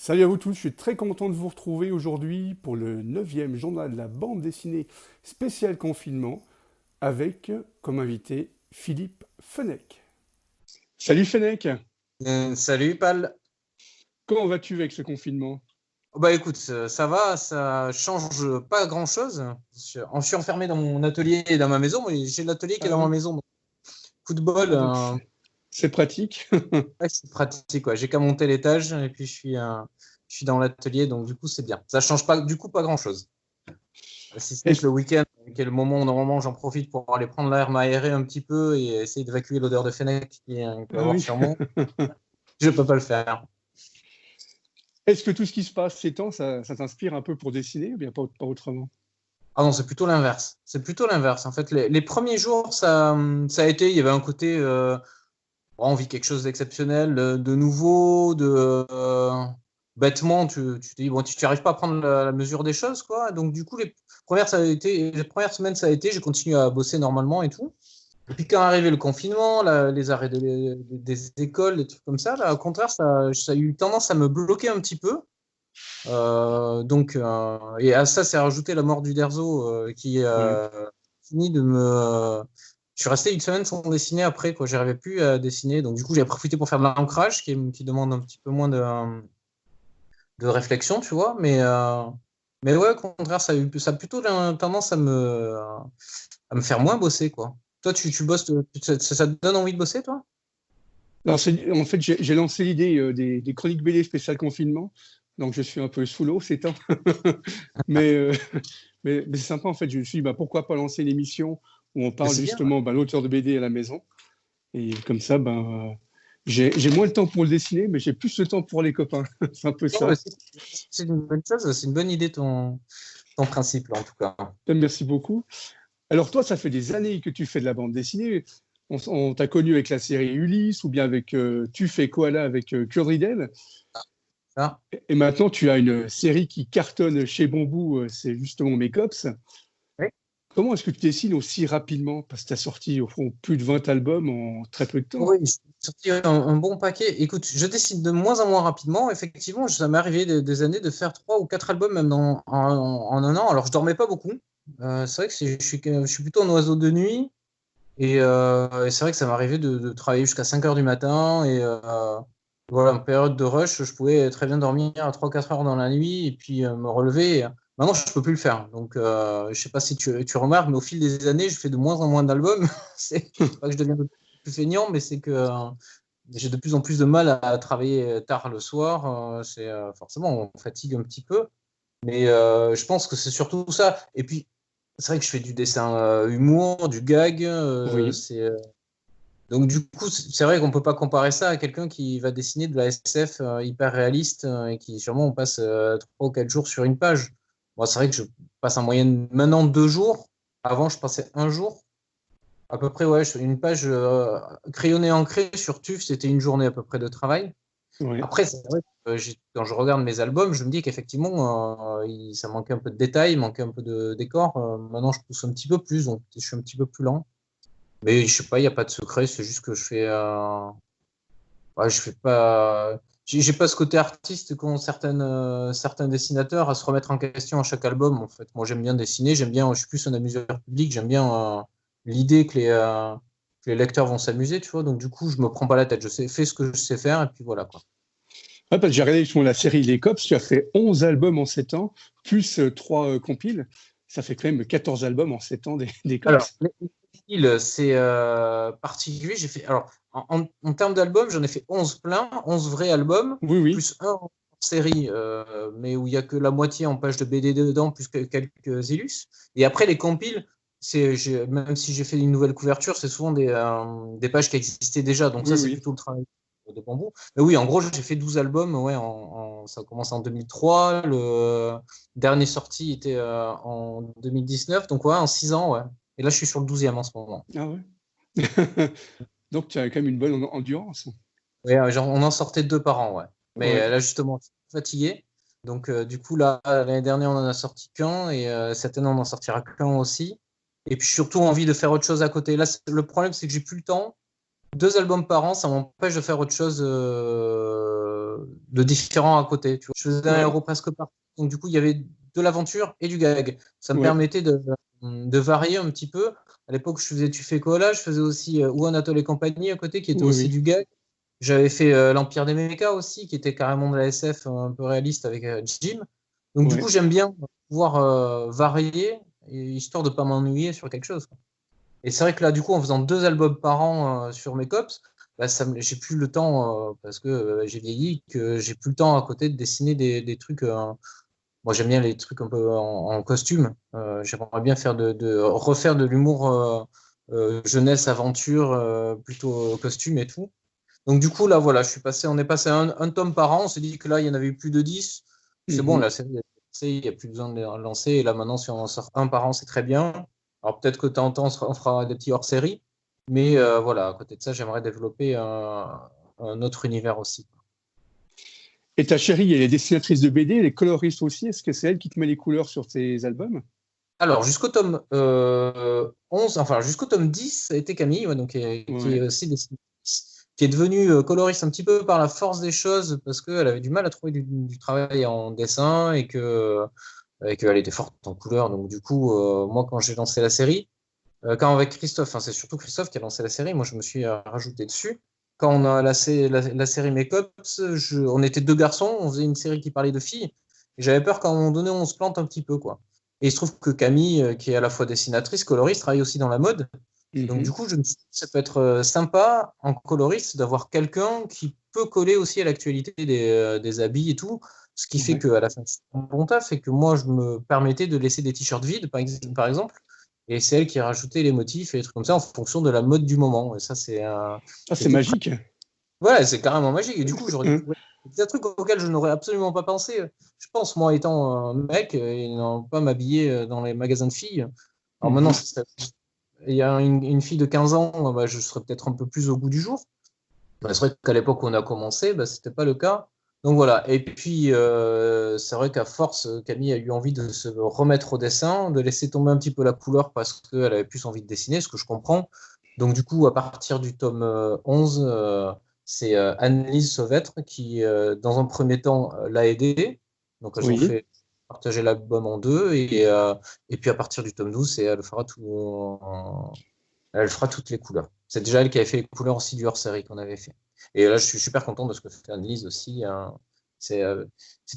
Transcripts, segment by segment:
Salut à vous tous, je suis très content de vous retrouver aujourd'hui pour le neuvième journal de la bande dessinée spécial confinement avec comme invité Philippe Fenech. Salut Fenech, Salut Pal. comment vas-tu avec ce confinement? Bah écoute, ça va, ça change pas grand-chose. Je suis enfermé dans mon atelier et dans ma maison, mais j'ai l'atelier qui est Ah dans ma oui, maison. Donc, coup de bol, ah, donc c'est pratique. ouais, c'est pratique quoi. J'ai qu'à monter l'étage et puis je suis dans l'atelier, donc du coup c'est bien. Ça change pas, du coup pas grand-chose. Si ce n'est que Est-ce- le week-end, qui est le moment où normalement j'en profite pour aller prendre l'air, m'aérer un petit peu et essayer d'évacuer l'odeur de Fennec qu'il peut Ah avoir oui. sur moi, je peux pas le faire. Est-ce que tout ce qui se passe ces temps, ça t'inspire un peu pour dessiner ou bien pas autrement? Ah non, c'est plutôt l'inverse. C'est plutôt l'inverse. En fait, les premiers jours, ça a été, il y avait un côté, on vit quelque chose d'exceptionnel, de nouveau, bêtement, tu te dis, bon, tu n'arrives pas à prendre la mesure des choses, quoi. Donc, du coup, les premières semaines, ça a été, j'ai continué à bosser normalement et tout. Et puis, quand est arrivé le confinement, les arrêts des écoles, des trucs comme ça, là, au contraire, ça a eu tendance à me bloquer un petit peu. Et à ça, c'est rajouté la mort du Derzo qui Ouais. fini de me. Je suis resté une semaine sans dessiner après, quoi. J'arrivais plus à dessiner. Donc, du coup, j'ai profité pour faire de l'ancrage qui demande un petit peu moins de réflexion, tu vois. Mais ouais, au contraire, ça a plutôt tendance à me faire moins bosser, quoi. Toi, tu bosses, ça te donne envie de bosser, toi? Alors, en fait, j'ai lancé l'idée des chroniques BD spécial confinement, donc je suis un peu sous l'eau ces temps. Mais, mais c'est sympa, en fait, je me suis dit, bah, pourquoi pas lancer une émission où on Mais parle c'est bien. justement bah, l'auteur de BD à la maison. Et comme ça, ben, j'ai moins le temps pour le dessiner, mais j'ai plus le temps pour les copains. C'est un peu Non, mais ça. c'est une bonne chose, c'est une bonne idée, ton principe, là, en tout cas. Merci beaucoup. Alors toi, ça fait des années que tu fais de la bande dessinée. On t'a connu avec la série Ulysse ou bien avec Tu fais Koala avec Kurt Riddell. Ah. Et maintenant, tu as une série qui cartonne chez Bambou, c'est justement Mes Cops. Oui. Comment est-ce que tu dessines aussi rapidement? Parce que tu as sorti au fond plus de 20 albums en très peu de temps. Oui, j'ai sorti un bon paquet. Écoute, je dessine de moins en moins rapidement. Effectivement, ça m'est arrivé des années de faire 3 ou 4 albums même en un an. Alors, je dormais pas beaucoup. C'est vrai que je suis plutôt un oiseau de nuit. Et c'est vrai que ça m'arrivait de travailler jusqu'à 5 heures du matin. Voilà, en période de rush, je pouvais très bien dormir à 3 ou 4 heures dans la nuit et puis me relever. Maintenant, je peux plus le faire. Donc, je sais pas si tu remarques, mais au fil des années, je fais de moins en moins d'albums. C'est pas que je deviens de plus feignant, mais c'est que j'ai de plus en plus de mal à travailler tard le soir. Forcément, on fatigue un petit peu. Mais je pense que c'est surtout ça. Et puis, c'est vrai que je fais du dessin humour, du gag. Oui. Donc, du coup, c'est vrai qu'on peut pas comparer ça à quelqu'un qui va dessiner de la SF hyper réaliste et qui, sûrement, on passe 3 ou 4 jours sur une page. Moi, c'est vrai que je passe en moyenne maintenant 2 jours. Avant, je passais un jour. À peu près, ouais, une page crayonnée ancrée sur TUF, c'était une journée à peu près de travail. Ouais. Après, c'est vrai que quand je regarde mes albums, je me dis qu'effectivement, ça manquait un peu de détails, il manquait un peu de décor. Maintenant, je pousse un petit peu plus, donc je suis un petit peu plus lent. Mais je sais pas, il n'y a pas de secret, c'est juste que ouais, je fais pas. J'ai pas ce côté artiste qu'ont certains dessinateurs à se remettre en question à chaque album. En fait, moi, j'aime bien dessiner, je suis plus un amuseur public, j'aime bien l'idée que les lecteurs vont s'amuser, tu vois. Donc, du coup, je me prends pas la tête. Fais ce que je sais faire, et puis voilà, quoi. Ouais, parce que j'ai regardé justement la série Les Cops, tu as fait 11 albums en 7 ans, plus 3 compiles. Ça fait quand même 14 albums en 7 ans des Alors, Cops. les styles, c'est particulier. Alors, en termes d'albums, j'en ai fait 11 pleins, 11 vrais albums, Oui, oui. plus un en série, mais où il n'y a que la moitié en page de BD dedans, plus quelques illus. Et après, les compiles, même si j'ai fait une nouvelle couverture, c'est souvent des pages qui existaient déjà. Donc Oui, ça, c'est oui. plutôt le travail de Bambou. Mais oui, en gros, j'ai fait 12 albums. Ouais, ça a commencé en 2003. Le dernier sorti était en 2019. Donc ouais, en 6 ans, ouais. Et là, je suis sur le 12e en ce moment. Ah ouais. Donc tu as quand même une bonne endurance. Ouais, on en sortait 2 par an, ouais. Mais Ouais. là, justement, je suis fatigué. Donc, du coup, là, l'année dernière, on en a sorti qu'un. Et cette année, on en sortira qu'un aussi. Et puis, surtout, envie de faire autre chose à côté. Là, le problème, c'est que j'ai plus le temps. 2 albums par an, ça m'empêche de faire autre chose de différent à côté. Tu vois. Je faisais un héros presque partout. Donc, du coup, il y avait de l'aventure et du gag. Ça me permettait de varier un petit peu. À l'époque, je faisais Tu fais Koala, je faisais aussi Ou Anatole et compagnie à côté, qui était aussi du gag. J'avais fait l'Empire des Mechas aussi, qui était carrément de la SF un peu réaliste avec Jim. Donc, du coup, j'aime bien pouvoir varier, histoire de ne pas m'ennuyer sur quelque chose. Et c'est vrai que là, du coup, en faisant 2 albums par an sur mes cops, bah, j'ai plus le temps, parce que j'ai vieilli, que j'ai plus le temps à côté de dessiner des trucs. Moi, j'aime bien les trucs un peu en costume. J'aimerais bien refaire de l'humour jeunesse, aventure, plutôt costume et tout. Donc, du coup, là, voilà, on est passé à un tome par an. On s'est dit que là, il y en avait eu plus de 10. C'est bon, la série, il n'y a plus besoin de les lancer. Et là, maintenant, si on en sort un par an, c'est très bien. Alors, peut-être que de temps en temps, on fera des petits hors-série. Mais voilà, à côté de ça, j'aimerais développer un autre univers aussi. Et ta chérie, elle est dessinatrice de BD, elle est coloriste aussi. Est-ce que c'est elle qui te met les couleurs sur tes albums? Alors, jusqu'au tome 11, enfin, jusqu'au tome 10, ça a été Camille, donc, qui est aussi dessinatrice, qui est devenue coloriste un petit peu par la force des choses, parce qu'elle avait du mal à trouver du travail en dessin et qu'elle était forte en couleur. Donc, du coup, moi, quand j'ai lancé la série, quand avec Christophe, c'est surtout Christophe qui a lancé la série, moi, je me suis rajouté dessus. Quand on a la série Make-up, on était 2 garçons, on faisait une série qui parlait de filles, et j'avais peur qu'à un moment donné, on se plante un petit peu, quoi. Et il se trouve que Camille, qui est à la fois dessinatrice, coloriste, travaille aussi dans la mode. Donc, du coup, je me suis dit que ça peut être sympa en coloriste d'avoir quelqu'un qui peut coller aussi à l'actualité des habits et tout. Ce qui fait qu'à la fin, c'est un bon taf et que moi, je me permettais de laisser des t-shirts vides, par exemple. Et c'est elle qui a rajouté les motifs et les trucs comme ça en fonction de la mode du moment. Et ça, c'est magique. Ouais, c'est carrément magique. Et du coup, j'aurais découvert des trucs auxquels je n'aurais absolument pas pensé. Je pense, moi, étant un mec et n'en pas m'habiller dans les magasins de filles. Alors maintenant, il y a une fille de 15 ans, bah, je serais peut-être un peu plus au goût du jour. Bah, c'est vrai qu'à l'époque où on a commencé, bah, ce n'était pas le cas. Donc voilà. Et puis, c'est vrai qu'à force, Camille a eu envie de se remettre au dessin, de laisser tomber un petit peu la couleur parce qu'elle avait plus envie de dessiner, ce que je comprends. Donc du coup, à partir du tome 11, c'est Anne-Lise Sauvêtre qui, dans un premier temps, l'a aidée. Donc elles ont fait partager l'album en 2. Et puis à partir du tome 12, elle fera toutes les couleurs. C'est déjà elle qui avait fait les couleurs aussi du hors-série qu'on avait fait. Et là, je suis super content de ce que fait Anne-Lise aussi. C'est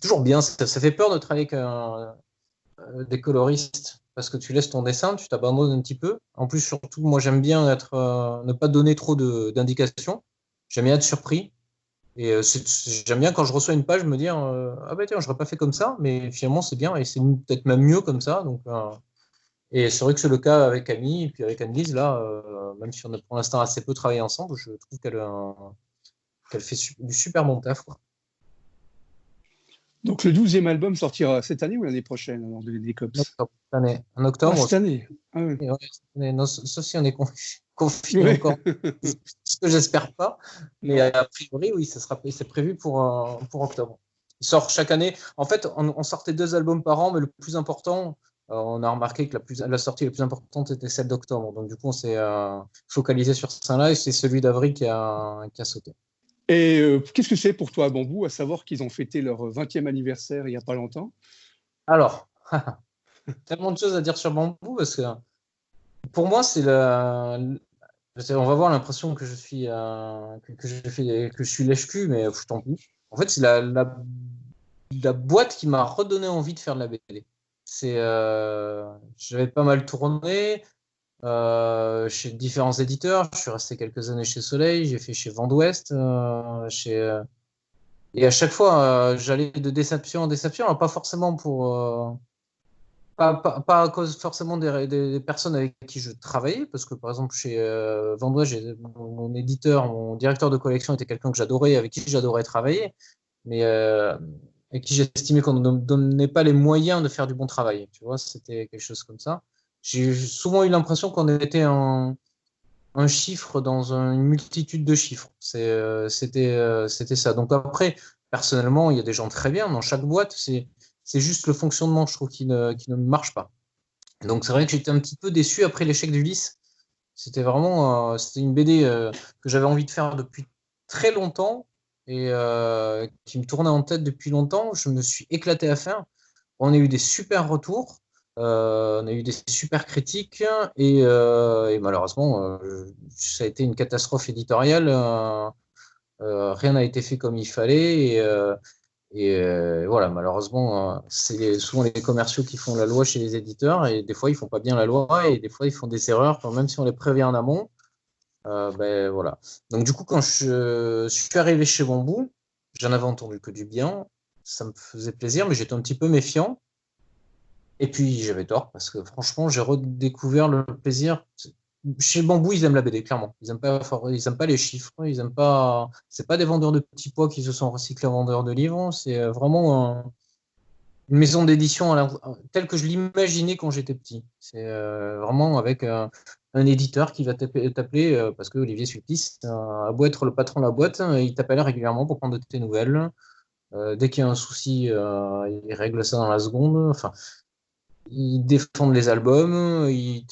toujours bien. Ça fait peur de travailler avec des coloristes parce que tu laisses ton dessin, tu t'abandonnes un petit peu. En plus, surtout, moi, j'aime bien ne pas donner trop d'indications. J'aime bien être surpris. Et j'aime bien quand je reçois une page me dire ah bah tiens, j'aurais pas fait comme ça, mais finalement, c'est bien et c'est peut-être même mieux comme ça. Donc, et c'est vrai que c'est le cas avec Camille et puis avec Anne-Lise, là, même si on a pour l'instant assez peu travaillé ensemble, je trouve qu'elle fait du super bon taf, quoi. Donc le 12e album sortira cette année ou l'année prochaine, alors, des Cops? En octobre. Cette année. Ah, ouais. Sauf si on est confiné encore. Ce que j'espère pas. Mais a priori, oui, c'est prévu pour octobre. Il sort chaque année. En fait, on sortait 2 albums par an, mais le plus important, on a remarqué que la sortie la plus importante était celle d'octobre. Donc, du coup, on s'est focalisé sur ça-là et c'est celui d'avril qui a sauté. Et qu'est-ce que c'est pour toi, Bambou, à savoir qu'ils ont fêté leur 20e anniversaire il n'y a pas longtemps? Alors, tellement de choses à dire sur Bambou parce que pour moi, on va avoir l'impression que je suis que je suis lèche-cul, mais tant pis. En fait, c'est la boîte qui m'a redonné envie de faire de la BD. J'avais pas mal tourné chez différents éditeurs. Je suis resté quelques années chez Soleil, j'ai fait chez Vent d'Ouest, et à chaque fois, j'allais de déception en déception. Alors pas forcément pas à cause forcément des personnes avec qui je travaillais, parce que par exemple chez Vent d'Ouest, mon éditeur, mon directeur de collection était quelqu'un que j'adorais, avec qui j'adorais travailler, mais avec qui j'estimais qu'on ne donnait pas les moyens de faire du bon travail. Tu vois, c'était quelque chose comme ça. J'ai souvent eu l'impression qu'on était un chiffre dans une multitude de chiffres. C'était ça. Donc après, personnellement, il y a des gens très bien dans chaque boîte. C'est juste le fonctionnement, je trouve, qui ne marche pas. Donc c'est vrai que j'étais un petit peu déçu après l'échec d'Ulysse. C'était une BD que j'avais envie de faire depuis très longtemps. et qui me tournait en tête depuis longtemps. Je me suis éclaté à faire. On a eu des super retours, on a eu des super critiques et malheureusement, ça a été une catastrophe éditoriale. Rien n'a été fait comme il fallait et voilà, malheureusement, c'est souvent les commerciaux qui font la loi chez les éditeurs et des fois ils font pas bien la loi et des fois ils font des erreurs, même si on les prévient en amont. Ben voilà. Donc du coup, quand je suis arrivé chez Bambou, j'en avais entendu que du bien, ça me faisait plaisir, mais j'étais un petit peu méfiant. Et puis j'avais tort parce que franchement, j'ai redécouvert le plaisir. Chez Bambou, ils aiment la BD, clairement. Ils aiment pas les chiffres. Ils aiment pas. C'est pas des vendeurs de petits pois qui se sont recyclés en vendeurs de livres. C'est vraiment une maison d'édition telle que je l'imaginais quand j'étais petit. C'est vraiment avec un éditeur qui va t'appeler parce que Olivier Sulpice a beau être le patron de la boîte, il t'appelle régulièrement pour prendre de tes nouvelles. Dès qu'il y a un souci, il règle ça dans la seconde. Enfin, ils défendent les albums, ils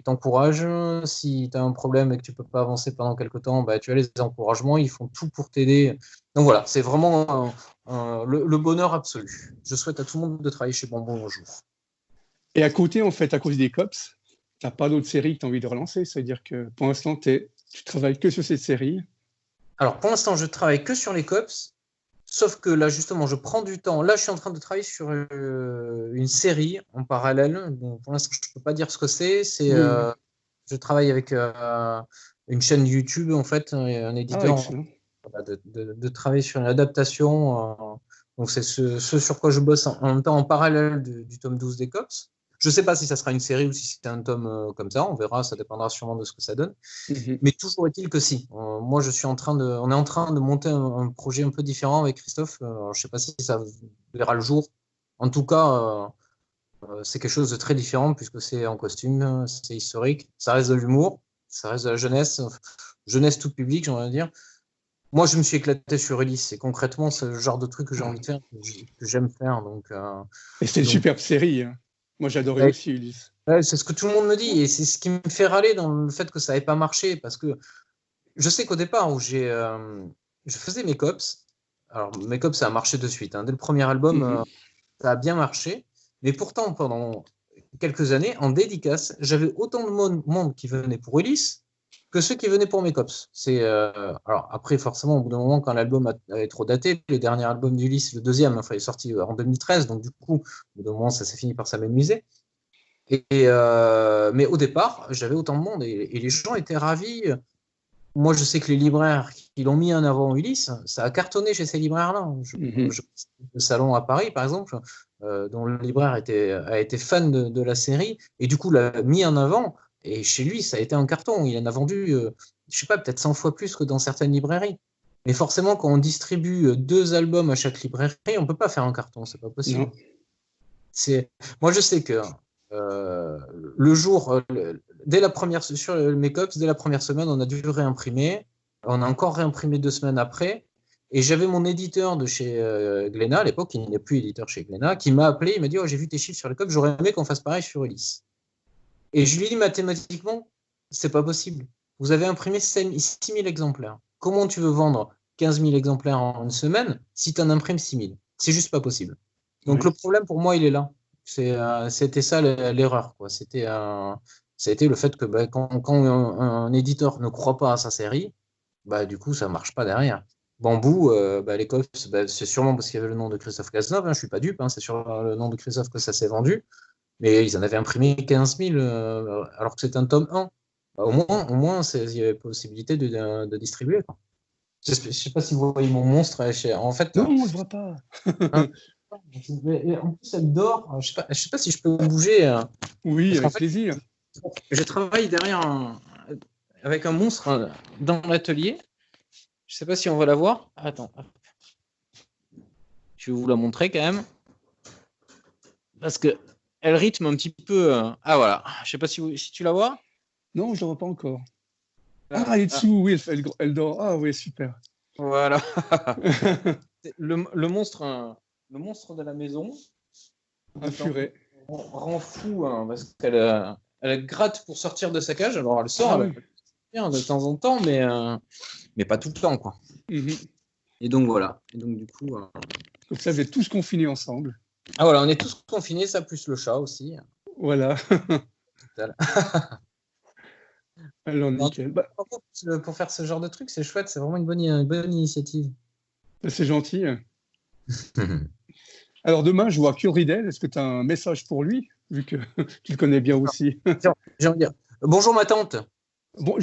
t'encouragent. Si tu as un problème et que tu peux pas avancer pendant quelque temps, bah, tu as les encouragements, ils font tout pour t'aider. Donc voilà, c'est vraiment le bonheur absolu. Je souhaite à tout le monde de travailler chez Bonbon un jour. Et à côté, en fait, à cause des cops, tu n'as pas d'autres séries que tu as envie de relancer. C'est-à-dire que pour l'instant, tu travailles que sur cette série. Alors pour l'instant, je travaille que sur les cops. Sauf que là, justement, je prends du temps. Là, je suis en train de travailler sur une série en parallèle. Donc, pour l'instant, je ne peux pas dire ce que c'est. Je travaille avec une chaîne YouTube, en fait, un éditeur, de travailler sur une adaptation. Donc, c'est ce sur quoi je bosse en même temps en parallèle du tome 12 des Cops. Je ne sais pas si ça sera une série ou si c'est un tome comme ça. On verra, ça dépendra sûrement de ce que ça donne. Mais toujours est-il que si. Moi, on est en train de monter un projet un peu différent avec Christophe. Je ne sais pas si ça verra le jour. En tout cas, c'est quelque chose de très différent puisque c'est en costume, c'est historique. Ça reste de l'humour, ça reste de la jeunesse tout public, j'ai envie de dire. Moi, je me suis éclaté sur Ulysse. C'est concrètement ce genre de truc que j'ai envie de faire, que j'aime faire. Et c'est une superbe série. Hein. Moi, j'adorais aussi Ulysse. Ouais, c'est ce que tout le monde me dit et c'est ce qui me fait râler dans le fait que ça n'ait pas marché parce que je sais qu'au départ où je faisais mes cops, alors mes cops ça a marché de suite. Hein. Dès le premier album, ça a bien marché, mais pourtant pendant quelques années en dédicace, j'avais autant de monde qui venait pour Ulysse que ceux qui venaient pour mes cops. Alors après forcément au bout d'un moment quand l'album est trop daté, le dernier album d'Ulysse, le deuxième, enfin il est sorti en 2013, donc du coup au bout d'un moment ça s'est fini par s'amenuiser. Mais au départ, j'avais autant de monde et les gens étaient ravis. Moi, je sais que les libraires qui l'ont mis en avant Ulysse, ça a cartonné chez ces libraires-là. Le salon à Paris, par exemple, dont le libraire a été fan de la série et du coup l'a mis en avant. Et chez lui, ça a été un carton. Il en a vendu, je sais pas, peut-être 100 fois plus que dans certaines librairies. Mais forcément, quand on distribue 2 albums à chaque librairie, on peut pas faire un carton, c'est pas possible. Moi, je sais que le jour, dès la première sur mes cops, dès la première semaine, on a dû réimprimer. On a encore réimprimé 2 semaines après. Et j'avais mon éditeur de chez Glénat, à l'époque, il n'est plus éditeur chez Glénat, qui m'a appelé, il m'a dit j'ai vu tes chiffres sur les cops, j'aurais aimé qu'on fasse pareil sur Ulysse. Et je lui ai dit mathématiquement, c'est pas possible. Vous avez imprimé 6 000 exemplaires. Comment tu veux vendre 15 000 exemplaires en une semaine si tu en imprimes 6 000? C'est juste pas possible. Donc le problème pour moi, il est là. C'était ça l'erreur. Ça a été le fait que quand un éditeur ne croit pas à sa série, du coup, ça ne marche pas derrière. Bambou, les cops, c'est sûrement parce qu'il y avait le nom de Christophe Cazeneuve, je ne suis pas dupe, c'est sur le nom de Christophe que ça s'est vendu, mais ils en avaient imprimé 15 000 alors que c'est un tome 1. Au moins il y avait possibilité de distribuer. Quoi. Je ne sais pas si vous voyez mon monstre. En fait, non, on ne le voit pas. En plus, elle dort. Je sais pas si je peux bouger. Oui, avec plaisir. Je travaille derrière avec un monstre dans l'atelier. Je sais pas si on va la voir. Attends. Je vais vous la montrer quand même. Parce que elle rythme un petit peu. Ah voilà. Je sais pas si tu la vois. Non, je ne la vois pas encore. Elle est dessous, oui, elle dort. Ah oui, super. Voilà. le monstre de la maison. Un furet. Rend fou parce qu'elle gratte pour sortir de sa cage. Alors elle sort de temps en temps, mais pas tout le temps, quoi. Et donc voilà. Et donc du coup. Comme ça, vous êtes tous confinés ensemble. Ah voilà, on est tous confinés, ça plus le chat aussi. Voilà. Alors, Non, nickel. pour faire ce genre de truc, c'est chouette, c'est vraiment une bonne initiative. C'est gentil. Alors demain, je vois Kurt Riddell. Est-ce que tu as un message pour lui, vu que tu le connais bien aussi? J'ai envie de dire, bonjour ma tante. Bon,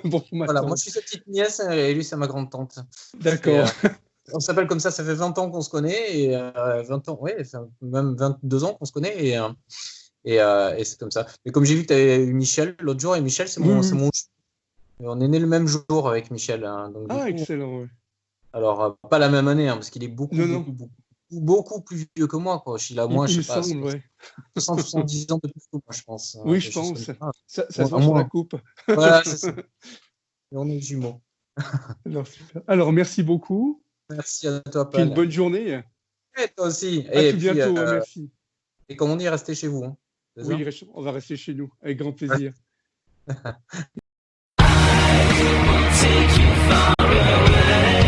bonjour ma Voilà, tante. moi je suis sa petite nièce et lui c'est ma grande tante. D'accord. On s'appelle comme ça fait 20 ans qu'on se connaît, et 20 ans, ouais, même 22 ans qu'on se connaît, et c'est comme ça. Mais comme j'ai vu que tu avais eu Michel l'autre jour, et Michel, c'est mon Oui. on est né le même jour avec Michel. Hein, donc, du coup, Excellent. Ouais. alors, pas la même année, hein, parce qu'il est Non. beaucoup plus vieux que moi. Quoi. Il a moins, Il je me sais pas, semble, ouais. 70 ans de plus que moi, je pense. Oui, je pense. Ça se À voit sur la moins. coupe. Voilà, c'est ça. Et on est jumeaux. Alors, merci beaucoup. Merci à toi, Puis une Paul. bonne journée. Et toi aussi. À Et tout puis, bientôt. Merci. Et comme on dit, restez chez vous. Hein. Oui, on va rester chez nous, avec grand plaisir. Take you far away.